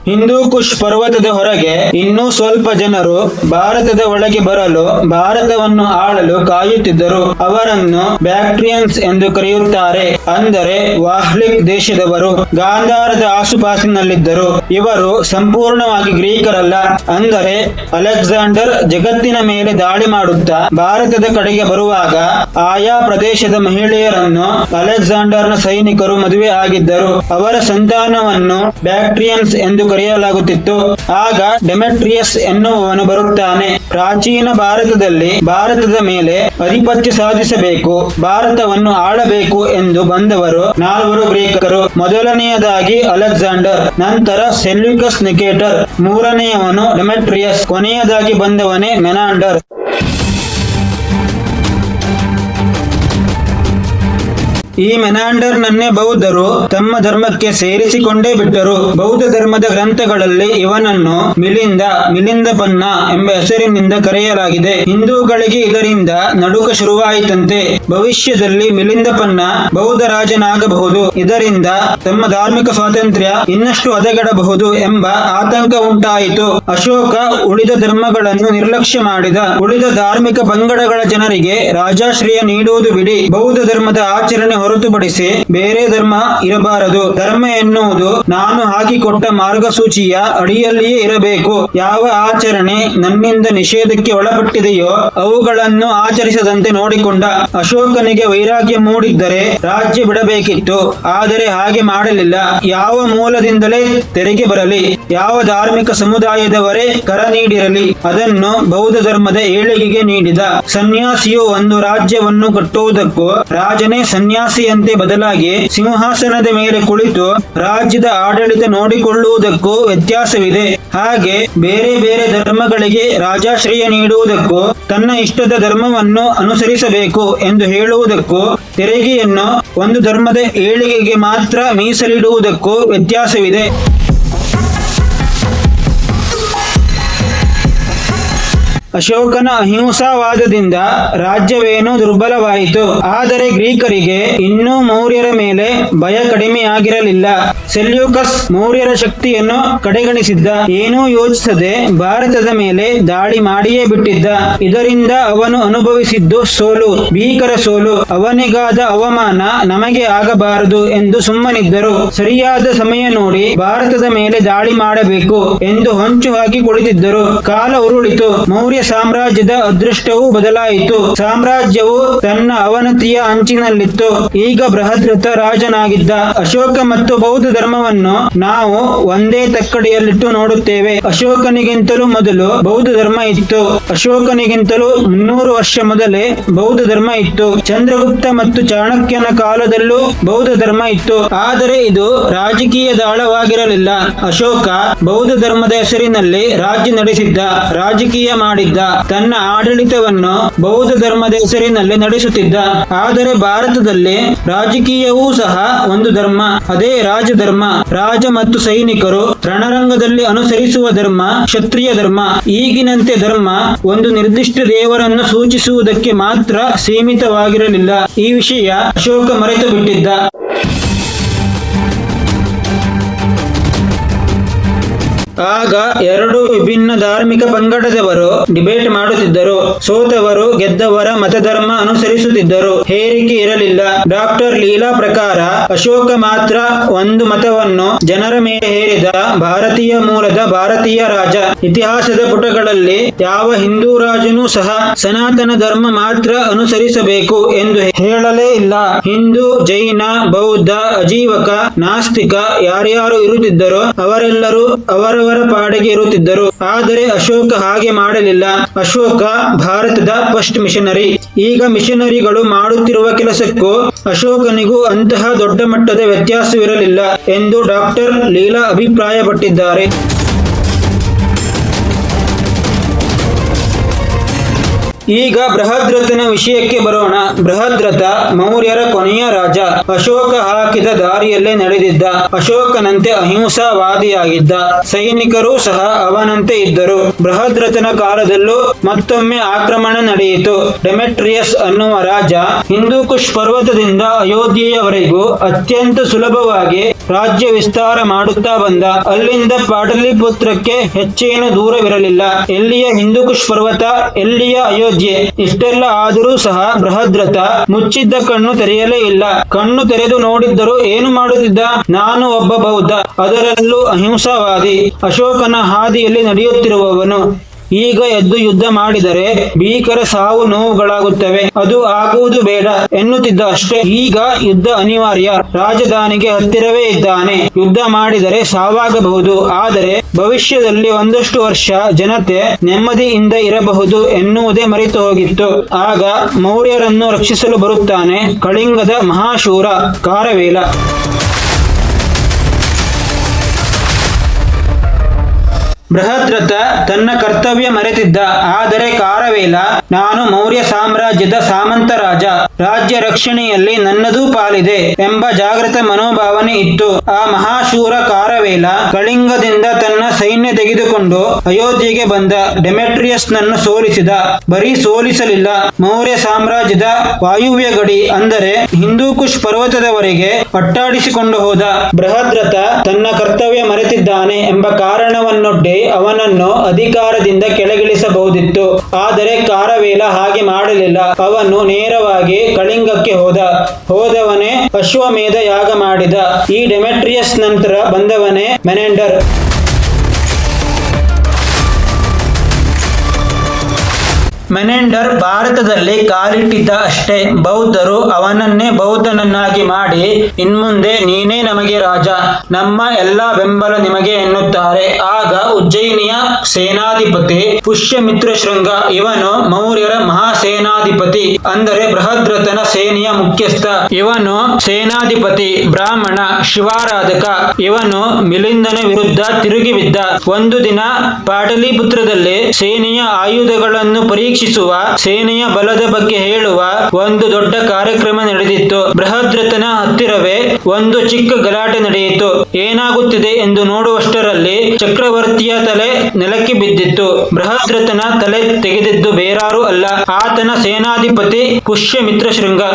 ಹಿಂದೂ ಕುಶ್ ಪರ್ವತದ ಹೊರಗೆ ಇನ್ನೂ ಸ್ವಲ್ಪ ಜನರು ಭಾರತದ ಒಳಗೆ ಬರಲು ಭಾರತವನ್ನು ಆಳಲು ಕಾಯುತ್ತಿದ್ದರು. ಅವರನ್ನು ಬ್ಯಾಕ್ಟ್ರಿಯನ್ಸ್ ಎಂದು ಕರೆಯುತ್ತಾರೆ. ಅಂದರೆ ವಾಹ್ಲಿಕ್ ದೇಶದವರು ಗಾಂಧಾರದ ಆಸುಪಾಸಿನಲ್ಲಿದ್ದರು. ಇವರು ಸಂಪೂರ್ಣವಾಗಿ ಗ್ರೀಕರಲ್ಲ. ಅಂದರೆ ಅಲೆಕ್ಸಾಂಡರ್ ಜಗತ್ತಿನ ಮೇಲೆ ದಾಳಿ ಮಾಡುತ್ತಾ ಭಾರತದ ಕಡೆಗೆ ಬರುವಾಗ ಆಯಾ ಪ್ರದೇಶದ ಮಹಿಳೆಯರನ್ನು ಅಲೆಕ್ಸಾಂಡರ್ನ ಸೈನಿಕರು ಮದುವೆ ಆಗಿದ್ದರು. ಅವರ ಸಂತಾನವನ್ನು ಬ್ಯಾಕ್ಟ್ರಿಯನ್ಸ್ ಎಂದು ಕರೆಯಲಾಗುತ್ತಿತ್ತು. ಆಗ ಡೆಮೆಟ್ರಿಯಸ್ ಎನ್ನುವವನು ಬರುತ್ತಾನೆ. ಪ್ರಾಚೀನ ಭಾರತದಲ್ಲಿ ಭಾರತದ ಮೇಲೆ ಆಧಿಪತ್ಯ ಸಾಧಿಸಬೇಕು, ಭಾರತವನ್ನು ಆಳಬೇಕು ಎಂದು ಬಂದವರು 4 ಗ್ರೀಕರು. ಮೊದಲನೆಯದಾಗಿ ಅಲೆಕ್ಸಾಂಡರ್, ನಂತರ ಸೆಲ್ಯೂಕಸ್ ನಿಕೇಟರ್, ಮೂರನೆಯವನು ಡೆಮೆಟ್ರಿಯಸ್, ಕೊನೆಯದಾಗಿ ಬಂದವನೇ ಮೆನಾಂಡರ್. ಈ ಮೆನಾಂಡರ್ನನ್ನೇ ಬೌದ್ಧರು ತಮ್ಮ ಧರ್ಮಕ್ಕೆ ಸೇರಿಸಿಕೊಂಡೇ ಬಿಟ್ಟರು. ಬೌದ್ಧ ಧರ್ಮದ ಗ್ರಂಥಗಳಲ್ಲಿ ಇವನನ್ನು ಮಿಲಿಂದಪನ್ನ ಎಂಬ ಹೆಸರಿನಿಂದ ಕರೆಯಲಾಗಿದೆ. ಹಿಂದೂಗಳಿಗೆ ಇದರಿಂದ ನಡುಕ ಶುರುವಾಯಿತಂತೆ. ಭವಿಷ್ಯದಲ್ಲಿ ಮಿಲಿಂದಪನ್ನ ಬೌದ್ಧ ರಾಜನಾಗಬಹುದು, ಇದರಿಂದ ತಮ್ಮ ಧಾರ್ಮಿಕ ಸ್ವಾತಂತ್ರ್ಯ ಇನ್ನಷ್ಟು ಹದಗೆಡಬಹುದು ಎಂಬ ಆತಂಕ ಉಂಟಾಯಿತು. ಅಶೋಕ ಉಳಿದ ಧರ್ಮಗಳನ್ನು ನಿರ್ಲಕ್ಷ್ಯ ಮಾಡಿದ. ಉಳಿದ ಧಾರ್ಮಿಕ ಪಂಗಡಗಳ ಜನರಿಗೆ ರಾಜಾಶ್ರಯ ನೀಡುವುದು ಬಿಡಿ, ಬೌದ್ಧ ಧರ್ಮದ ಆಚರಣೆ ಹೊರತುಪಡಿಸಿ ಬೇರೆ ಧರ್ಮ ಇರಬಾರದು. ಧರ್ಮ ಎನ್ನುವುದು ನಾನು ಹಾಕಿಕೊಟ್ಟ ಮಾರ್ಗಸೂಚಿಯ ಅಡಿಯಲ್ಲಿಯೇ ಇರಬೇಕು. ಯಾವ ಆಚರಣೆ ನನ್ನಿಂದ ನಿಷೇಧಕ್ಕೆ ಒಳಪಟ್ಟಿದೆಯೋ ಅವುಗಳನ್ನು ಆಚರಿಸದಂತೆ ನೋಡಿಕೊಂಡ. ಅಶೋಕನಿಗೆ ವೈರಾಗ್ಯ ಮೂಡಿದ್ದರೆ ರಾಜ್ಯ ಬಿಡಬೇಕಿತ್ತು, ಆದರೆ ಹಾಗೆ ಮಾಡಲಿಲ್ಲ. ಯಾವ ಮೂಲದಿಂದಲೇ ತೆರಿಗೆ ಬರಲಿ, ಯಾವ ಧಾರ್ಮಿಕ ಸಮುದಾಯದವರೇ ಕರ ನೀಡಿರಲಿ, ಅದನ್ನು ಬೌದ್ಧ ಧರ್ಮದ ಏಳಿಗೆಗೆ ನೀಡಿದ. ಸನ್ಯಾಸಿಯು ಒಂದು ರಾಜ್ಯವನ್ನು ಕಟ್ಟುವುದಕ್ಕೂ ರಾಜನೇ ಸನ್ಯಾಸಿಯಂತೆ ಬದಲಾಗಿ ಸಿಂಹಾಸನದ ಮೇಲೆ ಕುಳಿತು ರಾಜ್ಯದ ಆಡಳಿತ ನೋಡಿಕೊಳ್ಳುವುದಕ್ಕೂ ವ್ಯತ್ಯಾಸವಿದೆ. ಹಾಗೆ ಬೇರೆ ಬೇರೆ ಧರ್ಮಗಳಿಗೆ ರಾಜಾಶ್ರಯ ನೀಡುವುದಕ್ಕೂ ತನ್ನ ಇಷ್ಟದ ಧರ್ಮವನ್ನು ಅನುಸರಿಸಬೇಕು ಎಂದು ಹೇಳುವುದಕ್ಕೂ ತೆರಿಗೆಯನ್ನು ಒಂದು ಧರ್ಮದ ಏಳಿಗೆಗೆ ಮಾತ್ರ ಮೀಸಲಿಡುವುದಕ್ಕೂ ವ್ಯತ್ಯಾಸವಿದೆ. ಅಶೋಕನ ಅಹಿಂಸಾವಾದದಿಂದ ರಾಜ್ಯವೇನೋ ದುರ್ಬಲವಾಯಿತು. ಆದರೆ ಗ್ರೀಕರಿಗೆ ಇನ್ನೂ ಮೌರ್ಯರ ಮೇಲೆ ಭಯ ಕಡಿಮೆಯಾಗಿರಲಿಲ್ಲ. ಸೆಲ್ಯೂಕಸ್ ಮೌರ್ಯರ ಶಕ್ತಿಯನ್ನು ಕಡೆಗಣಿಸಿದ್ದ. ಏನೂ ಯೋಚಿಸದೆ ಭಾರತದ ಮೇಲೆ ದಾಳಿ ಮಾಡಿಯೇ ಬಿಟ್ಟಿದ್ದ. ಇದರಿಂದ ಅವನು ಅನುಭವಿಸಿದ್ದು ಸೋಲು, ಭೀಕರ ಸೋಲು. ಅವನಿಗಾದ ಅವಮಾನ ನಮಗೆ ಆಗಬಾರದು ಎಂದು ಸುಮ್ಮನಿದ್ದರು. ಸರಿಯಾದ ಸಮಯ ನೋಡಿ ಭಾರತದ ಮೇಲೆ ದಾಳಿ ಮಾಡಬೇಕು ಎಂದು ಹೊಂಚು ಹಾಕಿ ಕುಳಿತಿದ್ದರು. ಕಾಲ ಉರುಳಿತು. ಮೌರ್ಯ ಸಾಮ್ರಾಜ್ಯದ ಅದೃಷ್ಟವೂ ಬದಲಾಯಿತು. ಸಾಮ್ರಾಜ್ಯವು ತನ್ನ ಅವನತಿಯ ಅಂಚಿನಲ್ಲಿತ್ತು. ಈಗ ಬೃಹದ್ರಥ ರಾಜನಾಗಿದ್ದ. ಅಶೋಕ ಮತ್ತು ಬೌದ್ಧ ಧರ್ಮವನ್ನು ನಾವು ಒಂದೇ ತಕ್ಕಡಿಯಲ್ಲಿಟ್ಟು ನೋಡುತ್ತೇವೆ. ಅಶೋಕನಿಗಿಂತಲೂ ಮೊದಲು ಬೌದ್ಧ ಧರ್ಮ ಇತ್ತು. ಅಶೋಕನಿಗಿಂತಲೂ 300 ವರ್ಷ ಮೊದಲೇ ಬೌದ್ಧ ಧರ್ಮ ಇತ್ತು. ಚಂದ್ರಗುಪ್ತ ಮತ್ತು ಚಾಣಕ್ಯನ ಕಾಲದಲ್ಲೂ ಬೌದ್ಧ ಧರ್ಮ ಇತ್ತು. ಆದರೆ ಇದು ರಾಜಕೀಯ ದಾಳವಾಗಿರಲಿಲ್ಲ. ಅಶೋಕ ಬೌದ್ಧ ಧರ್ಮದ ಹೆಸರಿನಲ್ಲಿ ರಾಜ್ಯ ನಡೆಸಿದ್ದ, ರಾಜಕೀಯ ಮಾಡಿದ್ದ. ತನ್ನ ಆಡಳಿತವನ್ನು ಬೌದ್ಧ ಧರ್ಮದ ಹೆಸರಿನಲ್ಲಿ ನಡೆಸುತ್ತಿದ್ದ. ಆದರೆ ಭಾರತದಲ್ಲಿ ರಾಜಕೀಯವೂ ಸಹ ಒಂದು ಧರ್ಮ, ಅದೇ ರಾಜಧರ್ಮ. ರಾಜ ಮತ್ತು ಸೈನಿಕರು ರಣರಂಗದಲ್ಲಿ ಅನುಸರಿಸುವ ಧರ್ಮ ಕ್ಷತ್ರಿಯ ಧರ್ಮ. ಈಗಿನಂತೆ ಧರ್ಮ ಒಂದು ನಿರ್ದಿಷ್ಟ ದೇವರನ್ನು ಸೂಚಿಸುವುದಕ್ಕೆ ಮಾತ್ರ ಸೀಮಿತವಾಗಿರಲಿಲ್ಲ. ಈ ವಿಷಯ ಅಶೋಕ ಮರೆತು ಬಿಟ್ಟಿದ್ದ. ಆಗ 2 ವಿಭಿನ್ನ ಧಾರ್ಮಿಕ ಪಂಗಡದವರು ಡಿಬೇಟ್ ಮಾಡುತ್ತಿದ್ದರು. ಸೋತವರು ಗೆದ್ದವರ ಮತಧರ್ಮ ಅನುಸರಿಸುತ್ತಿದ್ದರು. ಹೇರಿಕೆ ಇರಲಿಲ್ಲ. ಡಾಕ್ಟರ್ ಲೀಲಾ ಪ್ರಕಾರ ಅಶೋಕ ಮಾತ್ರ ಒಂದು ಮತವನ್ನು ಜನರ ಮೇಲೆ ಹೇರಿದ ಭಾರತೀಯ ಮೂಲದ ಭಾರತೀಯ ರಾಜ. ಇತಿಹಾಸದ ಪುಟಗಳಲ್ಲಿ ಯಾವ ಹಿಂದೂ ರಾಜನೂ ಸಹ ಸನಾತನ ಧರ್ಮ ಮಾತ್ರ ಅನುಸರಿಸಬೇಕು ಎಂದು ಹೇಳಲೇ ಇಲ್ಲ. ಹಿಂದೂ, ಜೈನ, ಬೌದ್ಧ, ಅಜೀವಕ, ನಾಸ್ತಿಕ ಯಾರ್ಯಾರು ಇರುತ್ತಿದ್ದರೋ ಅವರೆಲ್ಲರೂ ಅವರವರ ಪಾಡಿಗೆ ಇರುತ್ತಿದ್ದರು. ಆದರೆ ಅಶೋಕ ಹಾಗೆ ಮಾಡಲಿಲ್ಲ. ಅಶೋಕ ಭಾರತದ ಫಸ್ಟ್ ಮಿಷನರಿ. ಈಗ ಮಿಷನರಿಗಳು ಮಾಡುತ್ತಿರುವ ಕೆಲಸಕ್ಕೂ ಅಶೋಕನಿಗೂ ಅಂತಹ ದೊಡ್ಡ ಮಟ್ಟದ ವ್ಯತ್ಯಾಸವಿರಲಿಲ್ಲ ಎಂದು ಡಾಕ್ಟರ್ ಲೀಲಾ ಅಭಿಪ್ರಾಯಪಟ್ಟಿದ್ದಾರೆ. ಈಗ ಬೃಹದ್ರಥನ ವಿಷಯಕ್ಕೆ ಬರೋಣ. ಬೃಹದ್ರಥ ಮೌರ್ಯರ ಕೊನೆಯ ರಾಜ. ಅಶೋಕ ಹಾಕಿದ ದಾರಿಯಲ್ಲೇ ನಡೆದಿದ್ದ. ಅಶೋಕನಂತೆ ಅಹಿಂಸಾವಾದಿಯಾಗಿದ್ದ. ಸೈನಿಕರೂ ಸಹ ಅವನಂತೆ ಇದ್ದರು. ಬೃಹದ್ರಥನ ಕಾಲದಲ್ಲೂ ಮತ್ತೊಮ್ಮೆ ಆಕ್ರಮಣ ನಡೆಯಿತು. ಡೆಮೆಟ್ರಿಯಸ್ ಅನ್ನುವ ರಾಜ ಹಿಂದೂ ಕುಶ್ ಪರ್ವತದಿಂದ ಅಯೋಧ್ಯೆಯವರೆಗೂ ಅತ್ಯಂತ ಸುಲಭವಾಗಿ ರಾಜ್ಯ ವಿಸ್ತಾರ ಮಾಡುತ್ತಾ ಬಂದ. ಅಲ್ಲಿಂದ ಪಾಟಲಿಪುತ್ರಕ್ಕೆ ಹೆಚ್ಚೇನು ದೂರವಿರಲಿಲ್ಲ. ಎಲ್ಲಿಯ ಹಿಂದೂ ಕುಶ್ ಪರ್ವತ, ಎಲ್ಲಿಯ ಅಯೋಧ್ಯೆ. ಇಷ್ಟೆಲ್ಲ ಆದರೂ ಸಹ ಬೃಹದ್ರಥ ಮುಚ್ಚಿದ್ದ ಕಣ್ಣು ತೆರೆಯಲೇ ಇಲ್ಲ. ಕಣ್ಣು ತೆರೆದು ನೋಡಿದ್ದರೂ ಏನು ಮಾಡುತ್ತಿದ್ದ? ನಾನು ಒಬ್ಬ ಬೌದ್ಧ, ಅದರಲ್ಲೂ ಅಹಿಂಸಾವಾದಿ, ಅಶೋಕನ ಹಾದಿಯಲ್ಲಿ ನಡೆಯುತ್ತಿರುವವನು. ಈಗ ಎದ್ದು ಯುದ್ಧ ಮಾಡಿದರೆ ಭೀಕರ ಸಾವು ನೋವುಗಳಾಗುತ್ತವೆ, ಅದು ಆಗುವುದು ಬೇಡ ಎನ್ನುತ್ತಿದ್ದ ಅಷ್ಟೇ. ಈಗ ಯುದ್ಧ ಅನಿವಾರ್ಯ. ರಾಜಧಾನಿಗೆ ಹತ್ತಿರವೇ ಇದ್ದಾನೆ. ಯುದ್ಧ ಮಾಡಿದರೆ ಸಾವಾಗಬಹುದು, ಆದರೆ ಭವಿಷ್ಯದಲ್ಲಿ ಒಂದಷ್ಟು ವರ್ಷ ಜನತೆ ನೆಮ್ಮದಿಯಿಂದ ಇರಬಹುದು ಎನ್ನುವುದೇ ಮರೆತು ಹೋಗಿತ್ತು. ಆಗ ಮೌರ್ಯರನ್ನು ರಕ್ಷಿಸಲು ಬರುತ್ತಾನೆ ಕಳಿಂಗದ ಮಹಾಶೂರ ಖಾರವೇಲ. ಬೃಹದ್ರಥ ತನ್ನ ಕರ್ತವ್ಯ ಮರೆತಿದ್ದ. ಆದರೆ ಖಾರವೇಲ, ನಾನು ಮೌರ್ಯ ಸಾಮ್ರಾಜ್ಯದ ಸಾಮಂತ ರಾಜ, ರಾಜ್ಯ ರಕ್ಷಣೆಯಲ್ಲಿ ನನ್ನದೂ ಪಾಲಿದೆ ಎಂಬ ಜಾಗೃತ ಮನೋಭಾವನೆ ಇತ್ತು. ಆ ಮಹಾಶೂರ ಖಾರವೇಲ ಕಳಿಂಗದಿಂದ ತನ್ನ ಸೈನ್ಯ ತೆಗೆದುಕೊಂಡು ಅಯೋಧ್ಯೆಗೆ ಬಂದ. ಡೆಮೆಟ್ರಿಯಸ್ನನ್ನು ಸೋಲಿಸಿದ. ಬರೀ ಸೋಲಿಸಲಿಲ್ಲ, ಮೌರ್ಯ ಸಾಮ್ರಾಜ್ಯದ ವಾಯುವ್ಯ ಗಡಿ ಅಂದರೆ ಹಿಂದೂ ಕುಶ್ ಪರ್ವತದವರೆಗೆ ಅಟ್ಟಾಡಿಸಿಕೊಂಡು ಹೋದ. ಬೃಹದ್ರಥ ತನ್ನ ಕರ್ತವ್ಯ ಮರೆತಿದ್ದಾನೆ ಎಂಬ ಕಾರಣವನ್ನೊಡ್ಡಿ ಅವನನ್ನು ಅಧಿಕಾರದಿಂದ ಕೆಳಗಿಳಿಸಬಹುದಿತ್ತು. ಆದರೆ ಖಾರವೇಲ ಹಾಗೆ ಮಾಡಲಿಲ್ಲ. ಅವನು ನೇರವಾಗಿ ಕಳಿಂಗಕ್ಕೆ ಹೋದವನೇ ಅಶ್ವಮೇಧ ಯಾಗ ಮಾಡಿದ. ಈ ಡೆಮೆಟ್ರಿಯಸ್ ನಂತರ ಬಂದವನೇ ಮೆನೆಂಡರ್. ಮೆನೆಂಡರ್ ಭಾರತದಲ್ಲಿ ಕಾಲಿಟ್ಟಿದ್ದ ಅಷ್ಟೇ ಬೌದ್ಧರು ಅವನನ್ನೇ ಬೌದ್ಧನನ್ನಾಗಿ ಮಾಡಿ, ಇನ್ಮುಂದೆ ನೀನೇ ನಮಗೆ ರಾಜ, ನಮ್ಮ ಎಲ್ಲ ಬೆಂಬಲ ನಿಮಗೆ ಎನ್ನುತ್ತಾರೆ. ಆಗ ಉಜ್ಜಯಿನಿಯ ಸೇನಾಧಿಪತಿ ಪುಷ್ಯಮಿತ್ರ ಶೃಂಗ, ಇವನು ಮೌರ್ಯರ ಮಹಾಸೇನಾಧಿಪತಿ, ಅಂದರೆ ಬೃಹದ್ರಥನ ಸೇನೆಯ ಮುಖ್ಯಸ್ಥ. ಇವನು ಸೇನಾಧಿಪತಿ ಬ್ರಾಹ್ಮಣ, ಶಿವಾರಾಧಕ. ಇವನು ಮಿಲಿಂದನ ವಿರುದ್ಧ ತಿರುಗಿ ಬಿದ್ದ. ಒಂದು ದಿನ ಪಾಟಲಿಪುತ್ರದಲ್ಲಿ ಸೇನೆಯ ಆಯುಧಗಳನ್ನು ಪರೀಕ್ಷಿಸುವ, ಸೇನೆಯ ಬಲದ ಬಗ್ಗೆ ಹೇಳುವ ಒಂದು ದೊಡ್ಡ ಕಾರ್ಯಕ್ರಮ ನಡೆದಿತ್ತು. ಬೃಹದ್ರಥನ ಹತ್ತಿರವೇ ಒಂದು ಚಿಕ್ಕ ಗಲಾಟೆ ನಡೆಯಿತು. ಏನಾಗುತ್ತಿದೆ ಎಂದು ನೋಡುವಷ್ಟರಲ್ಲಿ ಚಕ್ರವರ್ತಿಯ ತಲೆ ನೆಲಕ್ಕೆ ಬಿದ್ದಿತ್ತು. ಬೃಹದ್ರಥನ ತಲೆ ತೆಗೆದಿದ್ದು ಬೇರಾರೂ ಅಲ್ಲ, ಆತನ ಸೇನಾಧಿಪತಿ ಪುಷ್ಯಮಿತ್ರ ಶೃಂಗ.